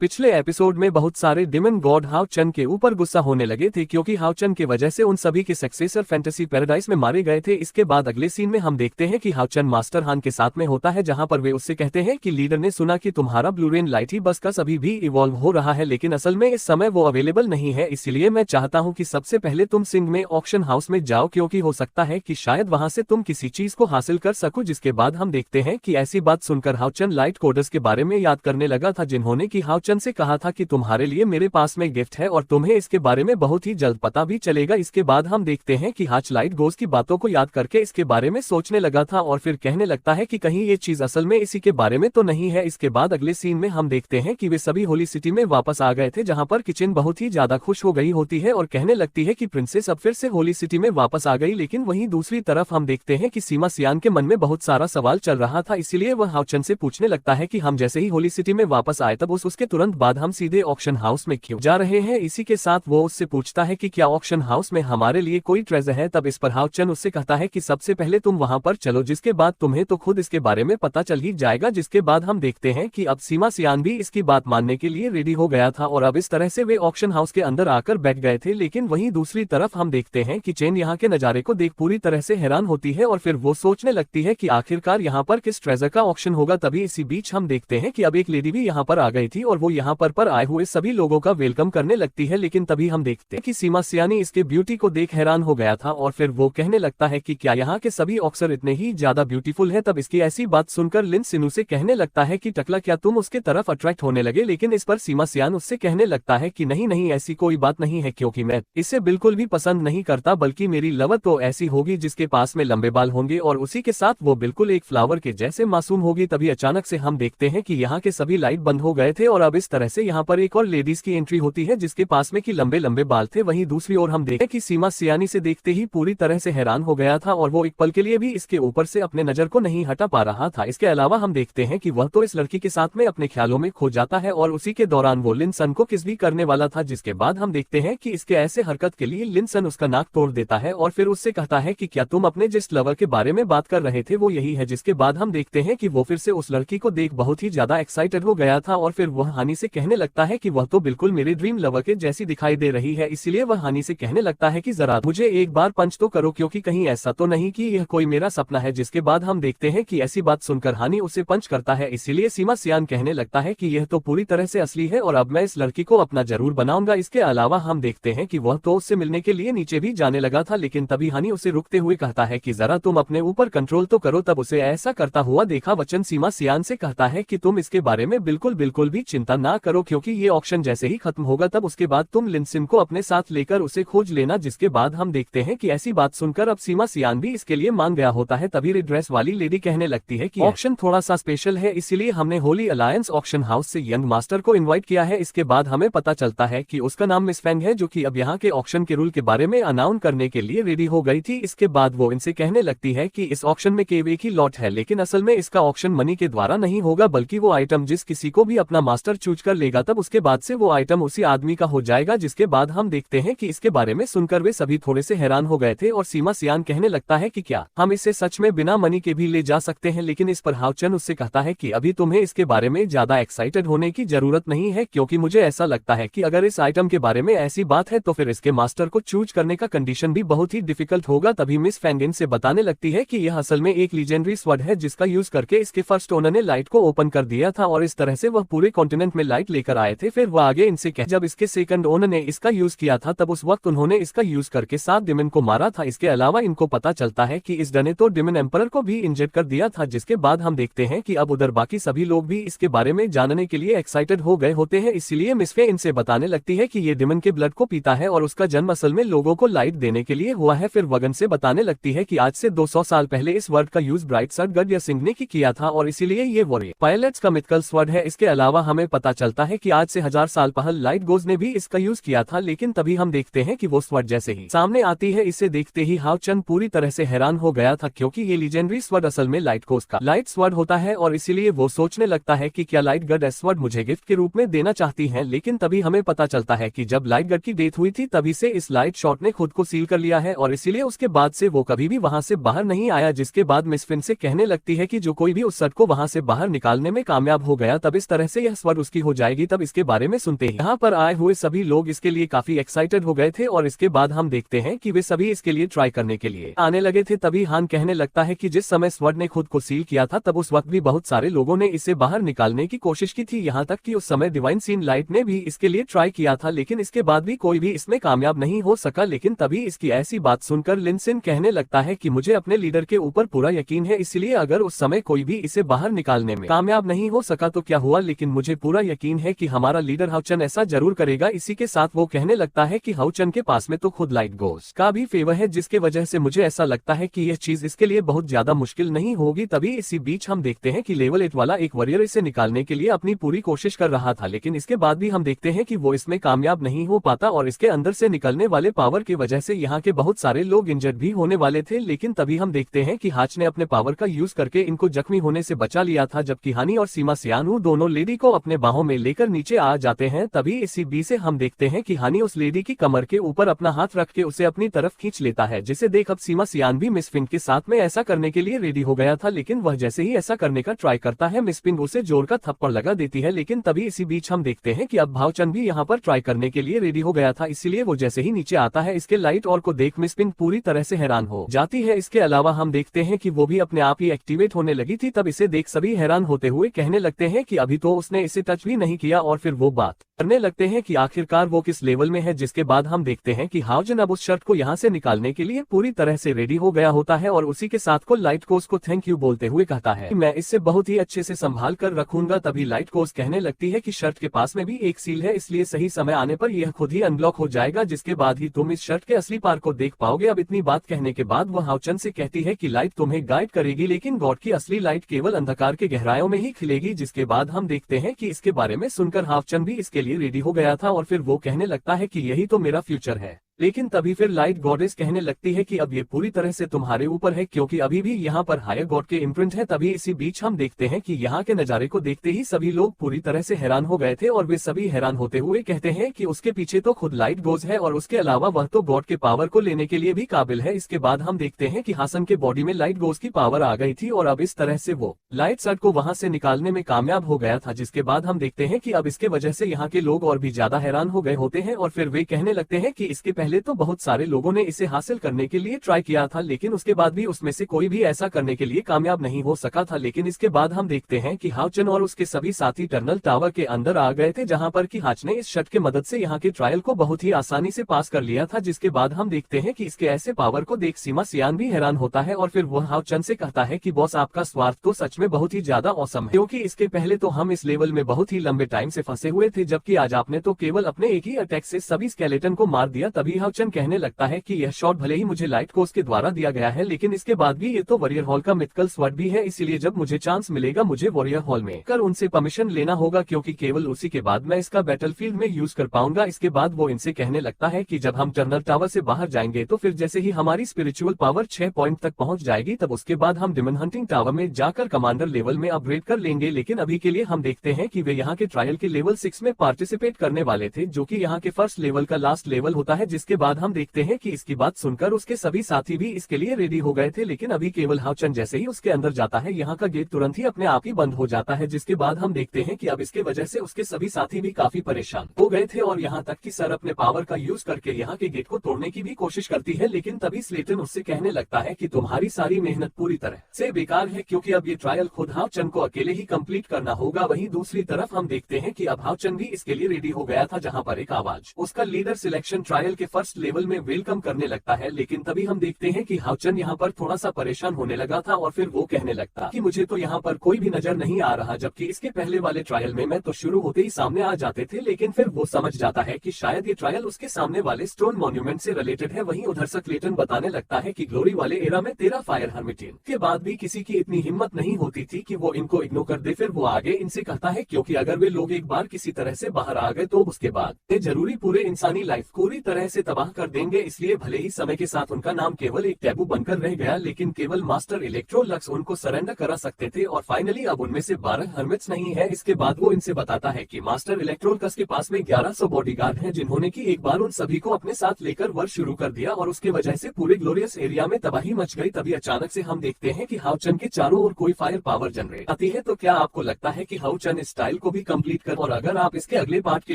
पिछले एपिसोड में बहुत सारे डिमन गॉड हाउ चन के ऊपर गुस्सा होने लगे थे क्योंकि हाउ चन के वजह से उन सभी के सक्सेसर फैंटेसी पैराडाइज में मारे गए थे। इसके बाद अगले सीन में हम देखते हैं कि हाउ चन मास्टर हान के साथ में होता है, जहां पर वे उससे कहते हैं कि लीडर ने सुना कि तुम्हारा ब्लूरेन लाइट ही बस का अभी भी इवॉल्व हो रहा है, लेकिन असल में इस समय वो अवेलेबल नहीं है। इसलिए मैं चाहता हूँ कि सबसे पहले तुम सिंह में ऑक्शन हाउस में जाओ, क्योंकि हो सकता है कि शायद वहां से तुम किसी चीज को हासिल कर सको। जिसके बाद हम देखते हैं कि ऐसी बात सुनकर हाउ चन लाइट कोडर्स के बारे में याद करने लगा था, जिन्होंने कि हाउ चन से कहा था कि तुम्हारे लिए मेरे पास में गिफ्ट है और तुम्हें इसके बारे में बहुत ही जल्द पता भी चलेगा। इसके बाद हम देखते हैं कि हाच लाइट गोज की बातों को याद करके इसके बारे में सोचने लगा था और फिर कहने लगता है कि कहीं ये चीज असल में इसी के बारे में तो नहीं है। इसके बाद अगले सीन में हम देखते हैं कि वे सभी होली सिटी में वापस आ गए थे, जहां पर किचन बहुत ही ज्यादा खुश हो गई होती है और कहने लगती है कि प्रिंसेस अब फिर से होली सिटी में वापस आ गई। लेकिन वहीं दूसरी तरफ हम देखते हैं कि सीमा सियान के मन में बहुत सारा सवाल चल रहा था, इसीलिए वह हाउ चन से पूछने लगता है कि हम जैसे ही होली सिटी में वापस आए तब उसके तुरंत बाद हम सीधे ऑक्शन हाउस में क्यों जा रहे हैं। इसी के साथ वो उससे पूछता है कि क्या ऑक्शन हाउस में हमारे लिए कोई ट्रेजर है। तब इस पर हाउ चन उससे कहता है कि सबसे पहले तुम वहां पर चलो, जिसके बाद तुम्हें तो खुद इसके बारे में पता चल ही जाएगा। जिसके बाद हम देखते हैं कि अब सीमा सियान भी इसकी बात मानने के लिए रेडी हो गया था और अब इस तरह से वे ऑक्शन हाउस के अंदर आकर बैठ गए थे। लेकिन वहीं दूसरी तरफ हम देखते हैं कि चेन यहाँ के नजारे को देख पूरी तरह से हैरान होती है और फिर वो सोचने लगती है कि आखिरकार यहाँ पर किस ट्रेजर का ऑक्शन होगा। तभी इसी बीच हम देखते हैं कि अब एक लेडी भी यहाँ पर आ गई थी और वो यहाँ पर आए हुए सभी लोगों का वेलकम करने लगती है। लेकिन तभी हम देखते हैं कि सीमा सियानी इसके ब्यूटी को देख हैरान हो गया था और फिर वो कहने लगता है कि क्या यहाँ के सभी ऑक्सर इतने ही ज्यादा ब्यूटीफुल है। तब इसकी ऐसी बात सुनकर लिन सिनु से कहने लगता है कि टकला क्या तुम उसके तरफ अट्रैक्ट होने लगे। लेकिन इस पर सीमा सियान उससे कहने लगता है कि नहीं नहीं, ऐसी कोई बात नहीं है, क्योंकि मैं इसे बिल्कुल भी पसंद नहीं करता, बल्कि मेरी लवर तो ऐसी होगी जिसके पास में लंबे बाल होंगे और उसी के साथ वो बिल्कुल एक फ्लावर के जैसे मासूम होगी। तभी अचानक से हम देखते हैं कि यहाँ के सभी लाइट बंद हो गए थे और अब इस तरह से यहाँ पर एक और लेडीज की एंट्री होती है जिसके पास में कि लंबे लंबे बाल थे। वहीं दूसरी ओर हम देखते हैं कि सीमा सियानी से देखते ही पूरी तरह से हैरान हो गया था और वो एक पल के लिए भी इसके ऊपर से अपने नजर को नहीं हटा पा रहा था। इसके अलावा हम देखते हैं कि वह तो इस लड़की के साथ में अपने ख्यालों में खो जाता है और उसी के दौरान वो लिनसन को किस भी करने वाला था। जिसके बाद हम देखते हैं कि इसके ऐसे हरकत के लिए लिनसन उसका नाक तोड़ देता है और फिर उससे कहता है कि क्या तुम अपने जिस लवर के बारे में बात कर रहे थे वो यही है। जिसके बाद हम देखते हैं कि वो फिर से उस लड़की को देख बहुत ही ज्यादा एक्साइटेड हो गया था और फिर वह हानि से कहने लगता है कि वह तो बिल्कुल मेरे ड्रीम लवर के जैसी दिखाई दे रही है। इसीलिए वह हानि से कहने लगता है कि जरा मुझे एक बार पंच तो करो, क्योंकि कहीं ऐसा तो नहीं कि यह कोई मेरा सपना है। जिसके बाद हम देखते हैं कि ऐसी बात सुनकर हानि उसे पंच करता है। इसीलिए सीमा सियान कहने लगता है कि यह तो पूरी तरह से असली है और अब मैं इस लड़की को अपना जरूर बनाऊंगा। इसके अलावा हम देखते हैं कि वह तो उससे मिलने के लिए नीचे भी जाने लगा था, लेकिन तभी हानि उसे रुकते हुए कहता है कि जरा तुम अपने ऊपर कंट्रोल तो करो। तब उसे ऐसा करता हुआ देखा वचन सीमा सियान से कहता है कि तुम इसके बारे में बिल्कुल भी चिंता ना करो, क्योंकि ये ऑक्शन जैसे ही खत्म होगा तब उसके बाद तुम लिनसिन को अपने साथ लेकर उसे खोज लेना। जिसके बाद हम देखते हैं कि ऐसी बात सुनकर अब सीमा सियान भी इसके लिए मान गया होता है। तभी रेड ड्रेस वाली लेडी कहने लगती है कि ऑक्शन थोड़ा सा स्पेशल है, इसीलिए हमने होली अलायंस ऑक्शन हाउस से यंग मास्टर को इनवाइट किया है। इसके बाद हमें पता चलता है कि उसका नाम मिस फैंग है, जो कि अब यहाँ के ऑक्शन के रूल के बारे में अनाउंस करने के लिए रेडी हो गई थी। इसके बाद वो इनसे कहने लगती है कि इस ऑक्शन में केवल एक ही लॉट है, लेकिन असल में इसका ऑक्शन मनी के द्वारा नहीं होगा, बल्कि वो आइटम जिस किसी को भी अपना मास्टर चूज कर लेगा तब उसके बाद से वो आइटम उसी आदमी का हो जाएगा। जिसके बाद हम देखते हैं कि इसके बारे में सुनकर वे सभी थोड़े से हैरान हो गए थे और सीमा सियान कहने लगता है कि क्या हम इसे सच में बिना मनी के भी ले जा सकते हैं। लेकिन इस पर हाउ चन उससे कहता है कि अभी तुम्हें इसके बारे में ज्यादा एक्साइटेड होने की जरूरत नहीं है, क्योंकि मुझे ऐसा लगता है कि अगर इस आइटम के बारे में ऐसी बात है तो फिर इसके मास्टर को चूज करने का कंडीशन भी बहुत ही डिफिकल्ट होगा। तभी मिस फैंगिन से बताने लगती है कि यह असल में एक लीजेंडरी स्वॉर्ड है, जिसका यूज करके इसके फर्स्ट ओनर ने लाइट को ओपन कर दिया था और इस तरह से वह पूरे कॉन्टिनेंट में लाइट लेकर आए थे। फिर वह आगे इनसे कह जब इसके सेकंड ओनर ने इसका यूज किया था तब उस वक्त उन्होंने इसका यूज करके 7 डिमन को मारा था। इसके अलावा इनको पता चलता है कि इस डर ने तो डिमन एम्परर को भी इंजेक्ट कर दिया था। जिसके बाद हम देखते हैं कि अब उधर बाकी सभी लोग भी इसके बारे में जानने के लिए एक्साइटेड हो गए होते हैं। इसलिए मिस फे इनसे बताने लगती है कि ये डिमन के ब्लड को पीता है और उसका जन्म असल में लोगों को लाइट देने के लिए हुआ है। फिर वगन से बताने लगती है कि आज से 200 साल पहले इस वर्ड का यूज ब्राइट सर्ट गड या सिंह ने किया था और इसीलिए ये वॉरियर पायलट्स का मिथिकल स्वॉर्ड है। इसके अलावा हमें पता चलता है कि आज से 1000 साल पहले लाइट गोज ने भी इसका यूज किया था, लेकिन तभी हम देखते हैं कि वो स्वॉर्ड जैसे ही सामने आती है इसे देखते ही हाउ चन पूरी तरह से हैरान हो गया था, क्योंकि ये लीजेंडरी स्वॉर्ड असल में लाइट गोज का लाइट स्वॉर्ड होता है और इसीलिए वो सोचने लगता है कि क्या लाइट गड स्वॉर्ड मुझे गिफ्ट के रूप में देना चाहती है। लेकिन तभी हमें पता चलता है कि जब लाइट गड की डेथ हुई थी तभी से इस लाइट शॉट ने खुद को सील कर लिया है और इसीलिए उसके बाद से वो कभी भी वहां से बाहर नहीं आया। जिसके बाद मिस फिन से कहने लगती है कि जो कोई भी उस सर्ट को वहां से बाहर निकालने में कामयाब हो गया तब इस तरह से यह स्वॉर्ड उसके की हो जाएगी तब इसके बारे में सुनते ही यहाँ पर आए हुए सभी लोग इसके लिए काफी एक्साइटेड हो गए थे और इसके बाद हम देखते हैं कि वे सभी इसके लिए ट्राई करने के लिए आने लगे थे। तभी हान कहने लगता है कि जिस समय स्वॉर्ड ने खुद को सील किया था तब उस वक्त भी बहुत सारे लोगों ने इसे बाहर निकालने की कोशिश की थी, यहाँ तक कि उस समय डिवाइन सीन लाइट ने भी इसके लिए ट्राई किया था, लेकिन इसके बाद भी कोई भी इसमें कामयाब नहीं हो सका। लेकिन तभी इसकी ऐसी बात सुनकर लिनसिन कहने लगता है कि मुझे अपने लीडर के ऊपर पूरा यकीन है, इसलिए अगर उस समय कोई भी इसे बाहर निकालने में कामयाब नहीं हो सका तो क्या हुआ, लेकिन मुझे पूरा यकीन है कि हमारा लीडर हाउचन ऐसा जरूर करेगा। इसी के साथ वो कहने लगता है कि हाउचन के पास में तो खुद लाइट गोस का भी फेवर है, जिसके वजह से मुझे ऐसा लगता है कि यह चीज इसके लिए बहुत ज्यादा मुश्किल नहीं होगी। तभी इसी बीच हम देखते हैं कि लेवल 8 वाला एक वॉरियर इसे निकालने के लिए अपनी पूरी कोशिश कर रहा था, लेकिन इसके बाद भी हम देखते हैं कि वो इसमें कामयाब नहीं हो पाता और इसके अंदर से निकलने वाले पावर की वजह से यहाँ के बहुत सारे लोग इंजर्ड भी होने वाले थे। लेकिन तभी हम देखते हैं कि हाच ने अपने पावर का यूज करके इनको जख्मी होने से बचा लिया था, जबकि हानी और सीमा सियानू दोनों लेडी को अपने बाहों में लेकर नीचे आ जाते हैं। तभी इसी बीच से हम देखते हैं कि हानी उस लेडी की कमर के ऊपर अपना हाथ रख के उसे अपनी तरफ खींच लेता है, जिसे देख अब सीमा सियान भी मिस पिंग के साथ में ऐसा करने के लिए रेडी हो गया था। लेकिन वह जैसे ही ऐसा करने का ट्राई करता है मिस पिंग उसे जोर का थप्पड़ लगा देती है। लेकिन तभी इसी बीच हम देखते हैं कि अब भावचंद भी यहाँ पर ट्राई करने के लिए रेडी हो गया था, इसीलिए वो जैसे ही नीचे आता है इसके लाइट और को देख मिस पिंग पूरी तरह से हैरान हो जाती है। इसके अलावा हम देखते हैं कि वो भी अपने आप ही एक्टिवेट होने लगी थी। तब इसे देख सभी हैरान होते हुए कहने लगते हैं कि अभी तो उसने इसे टच भी नहीं किया, और फिर वो बात करने लगते हैं कि आखिरकार वो किस लेवल में है। जिसके बाद हम देखते हैं कि हाउजन अब उस शर्ट को यहाँ से निकालने के लिए पूरी तरह से रेडी हो गया होता है और उसी के साथ को लाइट कोस को थैंक यू बोलते हुए कहता है कि मैं इससे बहुत ही अच्छे से संभाल कर रखूंगा। तभी लाइट कोस कहने लगती है कि शर्ट के पास में भी एक सील है, इसलिए सही समय आने पर यह खुद ही अनब्लॉक हो जाएगा, जिसके बाद ही तुम इस शर्ट के असली पार को देख पाओगे। अब इतनी बात कहने के बाद वह हाउचन से कहती है कि लाइट तुम्हें गाइड करेगी, लेकिन गॉड की असली लाइट केवल अंधकार के गहराइयों में ही खिलेगी। जिसके बाद हम देखते हैं कि इसके बारे में सुनकर हाउचन भी इसके लिए रेडी हो गया था और फिर वो कहने लगता है कि यही तो मेरा फ्यूचर है। लेकिन तभी फिर लाइट गॉडेस कहने लगती है कि अब ये पूरी तरह से तुम्हारे ऊपर है, क्योंकि अभी भी यहाँ पर हायर गॉड के इम्प्रिंट है। तभी इसी बीच हम देखते हैं कि यहाँ के नजारे को देखते ही सभी लोग पूरी तरह से हैरान हो गए थे और वे सभी हैरान होते हुए कहते हैं कि उसके पीछे तो खुद लाइट गोज है और उसके अलावा वह तो गॉड के पावर को लेने के लिए भी काबिल है। इसके बाद हम देखते हैं कि हासन के बॉडी में लाइट गोज की पावर आ गई थी और अब इस तरह से वो लाइट सर्ट को वहां से निकालने में कामयाब हो गया था। जिसके बाद हम देखते हैं कि अब इसके वजह से यहाँ के लोग और भी ज्यादा हैरान हो गए होते हैं और फिर वे कहने लगते हैं कि इसके पहले तो बहुत सारे लोगों ने इसे हासिल करने के लिए ट्राई किया था, लेकिन उसके बाद भी उसमें से कोई भी ऐसा करने के लिए कामयाब नहीं हो सका था। लेकिन इसके बाद हम देखते हैं कि हाउचन और उसके सभी साथी टनल टावर के अंदर आ गए थे, जहां पर कि हाच ने इस शर्ट के मदद से यहाँ के ट्रायल को बहुत ही आसानी से पास कर लिया था। जिसके बाद हम देखते हैं कि इसके ऐसे पावर को देख सीमा सियान भी हैरान होता है और फिर वह हाउचन से कहता है कि बॉस आपका स्वार्थ तो सच में बहुत ही ज्यादा औसम है, क्योंकि इसके पहले तो हम इस लेवल में बहुत ही लंबे टाइम से फंसे हुए थे, जबकि आज आपने तो केवल अपने एक ही अटैक से सभी स्केलेटन को मार दिया। तभी हाउचन कहने लगता है कि यह शॉट भले ही मुझे लाइट कोस के द्वारा दिया गया है, लेकिन इसके बाद भी ये तो वॉरियर हॉल का मिथिकल स्वॉर्ड भी है, इसीलिए जब मुझे चांस मिलेगा मुझे वॉरियर हॉल में कर उनसे परमिशन लेना होगा, क्योंकि केवल उसी के बाद मैं इसका बैटलफील्ड में यूज कर पाऊंगा। इसके बाद वो इनसे कहने लगता है कि जब हम टनल टावर से बाहर जाएंगे तो फिर जैसे ही हमारी स्पिरिचुअल पावर 6 पॉइंट तक पहुंच जाएगी तब उसके बाद हम डिमन हंटिंग टावर में जाकर कमांडर लेवल में अपग्रेड कर लेंगे। लेकिन अभी के लिए हम देखते हैं कि वे यहाँ के ट्रायल के लेवल 6 में पार्टिसिपेट करने वाले थे, जो कि यहाँ के फर्स्ट लेवल का लास्ट लेवल होता है। जिसके बाद हम देखते हैं कि इसकी बात सुनकर उसके सभी साथी भी इसके लिए रेडी हो गए थे, लेकिन अभी केवल हाउचन जैसे ही उसके अंदर जाता है यहाँ का गेट तुरंत ही अपने आप ही बंद हो जाता है। जिसके बाद हम देखते हैं कि अब इसके वजह से उसके सभी साथी भी काफी परेशान हो गए थे और यहाँ तक कि सर अपने पावर का यूज करके यहाँ के गेट को तोड़ने की भी कोशिश करती है। लेकिन तभी स्लेटन उससे कहने लगता है कि तुम्हारी सारी मेहनत पूरी तरह से बेकार है, क्योंकि अब ये ट्रायल खुद हाउचन को अकेले ही कंप्लीट करना होगा। वहीं दूसरी तरफ हम देखते हैं कि अब हाउचन भी इसके लिए रेडी हो गया था, जहाँ पर एक आवाज उसका लीडर सिलेक्शन ट्रायल के फर्स्ट लेवल में वेलकम करने लगता है। लेकिन तभी हम देखते हैं कि हाउचन यहाँ पर थोड़ा सा परेशान होने लगा था और फिर वो कहने लगता कि मुझे तो यहाँ पर कोई भी नजर नहीं आ रहा, जबकि इसके पहले वाले ट्रायल में मैं तो शुरू होते ही सामने आ जाते थे। लेकिन फिर वो समझ जाता है कि शायद ये ट्रायल उसके सामने वाले स्टोन मॉन्यूमेंट से रिलेटेड है। वहीं उधर से क्लेटन बताने लगता है कि ग्लोरी वाले एरा में तेरा फायर हर्मिटियन के बाद भी किसी की इतनी हिम्मत नहीं होती थी कि वो इनको इग्नोर कर दे। फिर वो आगे इनसे कहता है क्योंकि अगर वे लोग एक बार किसी तरह से बाहर आ गए तो उसके बाद ये जरूरी पूरे इंसानी लाइफ पूरी तरह से से तबाह कर देंगे। इसलिए भले ही समय के साथ उनका नाम केवल एक टैबू बनकर रह गया, लेकिन केवल मास्टर इलेक्ट्रो लक्स उनको सरेंडर करा सकते थे। और फाइनली अब उनमें से 12 हर्मिट्स नहीं है। इसके बाद वो इनसे बताता है कि मास्टर इलेक्ट्रोलकस के पास में 1100 बॉडीगार्ड हैं, जिन्होंने की एक बार उन सभी को अपने साथ लेकर वर्ष शुरू कर दिया और उसके वजह से पूरे ग्लोरियस एरिया में तबाही मच गई। तभी अचानक से हम देखते हैं कि हाउ चन के चारों ओर कोई फायर पावर जनरेट आती है। तो क्या आपको लगता है कि हाउ चन इस स्टाइल को भी कंप्लीट कर? और अगर आप इसके अगले पार्ट के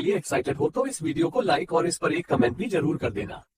लिए एक्साइटेड हो तो इस वीडियो को लाइक और इस पर एक कमेंट भी जरूर कर देना।